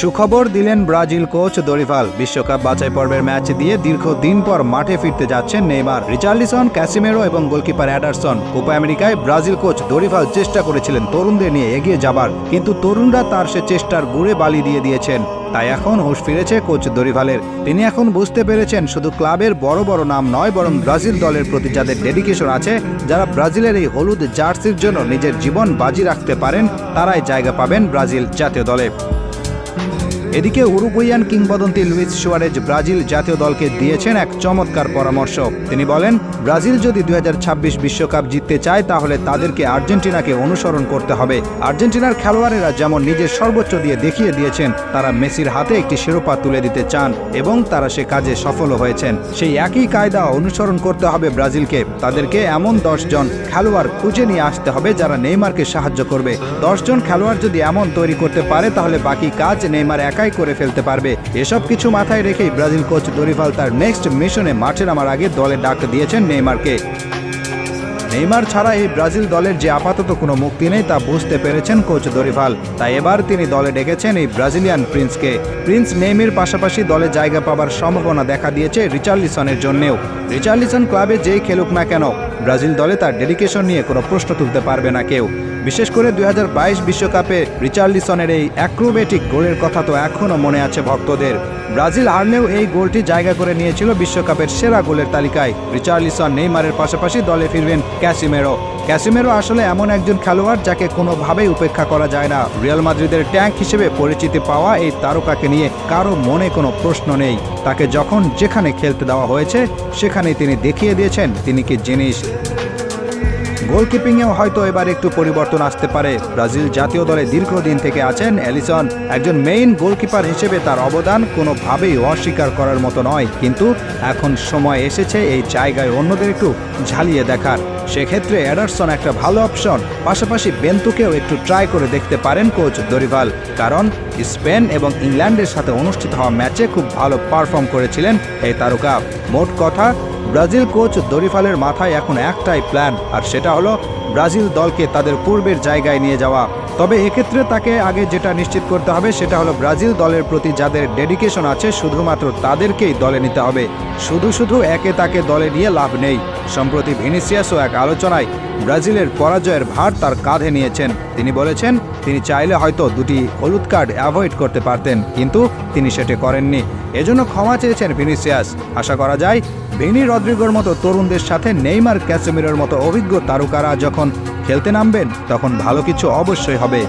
সুখবর দিলেন Brazil coach Dorival. বিশ্বকাপ বাছাই পর্বের ম্যাচ দিয়ে দীর্ঘদিন পর মাঠে ফিরতে যাচ্ছেন নেইমার, রিচার্লিসন, ক্যাসিমেরো এবং গোলকিপার অ্যাডারসন। কোপা আমেরিকায় ব্রাজিল কোচ দরিভাল চেষ্টা করেছিলেন তরুণদের নিয়ে এগিয়ে যাবার, কিন্তু তরুণরা তার সে চেষ্টার গুড়ে বালি দিয়ে দিয়েছেন। তাই এখন হুঁশ ফিরেছে কোচ দরিভালের। তিনি এখন বুঝতে পেরেছেন শুধু ক্লাবের বড় বড় নাম নয়, বরং ব্রাজিল দলের প্রতি যাদের ডেডিকেশন আছে, যারা ব্রাজিলের এই হলুদ জার্সির জন্য নিজের জীবন বাজি রাখতে পারেন, তারাই জায়গা পাবেন ব্রাজিল জাতীয় দলে। এদিকে উরুগুয়ান কিংবদন্তি লুইস সুয়ারেজ ব্রাজিল জাতীয় দলকে দিয়েছেন এক চমৎকার পরামর্শ। তিনি বলেন, ব্রাজিল যদি 2026 বিশ্বকাপ জিততে চায় তাহলে তাদেরকে আর্জেন্টিনাকে অনুসরণ করতে হবে। আর্জেন্টিনার খেলোয়াড়েরা যেমন নিজের সর্বোচ্চ দিয়ে দেখিয়ে দিয়েছেন তারা মেসির হাতে একটি শিরোপা তুলে দিতে চান এবং তারা সে কাজে সফল হয়েছেন। সেই একই কায়দা অনুসরণ করতে হবে ব্রাজিলকে। তাদেরকে এমন 10 জন খেলোয়াড় খুঁজে নিয়ে আসতে হবে যারা নেইমারকে সাহায্য করবে। 10 জন খেলোয়াড় যদি এমন তৈরি করতে পারে তাহলে বাকি কাজ নেইমার একাই করে ফেলতে পারবে। এসব কিছু মাথায় রেখেই ব্রাজিল কোচ দরিভাল তার নেক্সট মিশনে মাঠে নামার আগে দলে ডাক দিয়েছেন নেইমারকে। নেইমার ছাড়া এই ব্রাজিল দলের যে আপাতত কোনো মুক্তি নেই তা বুঝতে পেরেছেন কোচ দরিভাল। তাই এবার তিনি দলে ডেকেছেন এই ব্রাজিলিয়ান প্রিন্সকে। প্রিন্স নেইমারের পাশাপাশি দলে জায়গা পাবার সম্ভাবনা দেখা দিয়েছে রিচার্লিসনের জন্যেও। রিচার্লিসন ক্লাবে যেই খেলুক না কেন, ব্রাজিল দলে তার ডেডিকেশন নিয়ে কোনো প্রশ্ন তুলতে পারবে না কেউ। বিশেষ করে 2022 বিশ্বকাপে রিচার্লিসনের এই অ্যাক্রোবেটিক গোলের কথা তো এখনও মনে আছে ভক্তদের। ব্রাজিল হারলেও এই গোলটি জায়গা করে নিয়েছিল বিশ্বকাপের সেরা গোলের তালিকায়। রিচার্লিসন, নেইমারের পাশাপাশি দলে ফিরবেন ক্যাসিমেরো আসলে এমন একজন খেলোয়াড় যাকে কোনোভাবেই উপেক্ষা করা যায় না। রিয়াল মাদ্রিদের ট্যাঙ্ক হিসেবে পরিচিতি পাওয়া এই তারকাকে নিয়ে কারো মনে কোনো প্রশ্ন নেই। তাকে যখন যেখানে খেলতে দেওয়া হয়েছে সেখানেই তিনি দেখিয়ে দিয়েছেন তিনি কি জিনিস। গোলকিপিংয়েও হয়তো এবার একটু পরিবর্তন আসতে পারে। ব্রাজিল জাতীয় দলে দীর্ঘদিন থেকে আছেন এলিসন। একজন মেইন গোলকিপার হিসেবে তার অবদান কোনোভাবেই অস্বীকার করার মতো নয়, কিন্তু এখন সময় এসেছে এই জায়গায় অন্যদের একটু ঝালিয়ে দেখার। সেক্ষেত্রে অ্যাডারসন একটা ভালো অপশন। পাশাপাশি বেন্তুকেও একটু ট্রাই করে দেখতে পারেন কোচ দরিভাল, কারণ স্পেন এবং ইংল্যান্ডের সাথে অনুষ্ঠিত হওয়া ম্যাচে খুব ভালো পারফর্ম করেছিলেন এই তারকা। মোট কথা, ব্রাজিল কোচ দরিভালের মাথায় এখন একটাই প্ল্যান, আর সেটা হলো ব্রাজিল দলকে তাদের পূর্বের জায়গায় নিয়ে যাওয়া। তবে এক্ষেত্রে তাকে আগে যেটা নিশ্চিত করতে হবে সেটা হলো ব্রাজিল দলের প্রতি যাদের ডেডিকেশন আছে শুধুমাত্র তাদেরকেই দলে নিতে হবে। শুধু একে তাকে দলে নিয়ে লাভ নেই। সম্প্রতি ভিনিসিয়াসও এক আলোচনায় ব্রাজিলের পরাজয়ের ভার তার কাঁধে নিয়েছেন। তিনি বলেছেন তিনি চাইলে হয়তো 2টি হলুদ কার্ড অ্যাভয়েড করতে পারতেন, কিন্তু তিনি সেটা করেননি। এজন্য ক্ষমা চেয়েছেন ভিনিসিয়াস। আশা করা যায় ভিনি, রদ্রিগোর মতো তরুণদের সাথে নেইমার, ক্যাসেমিরোর মতো অভিজ্ঞ তারকারা যখন খেলতে নামবেন তখন ভালো কিছু অবশ্যই হবে।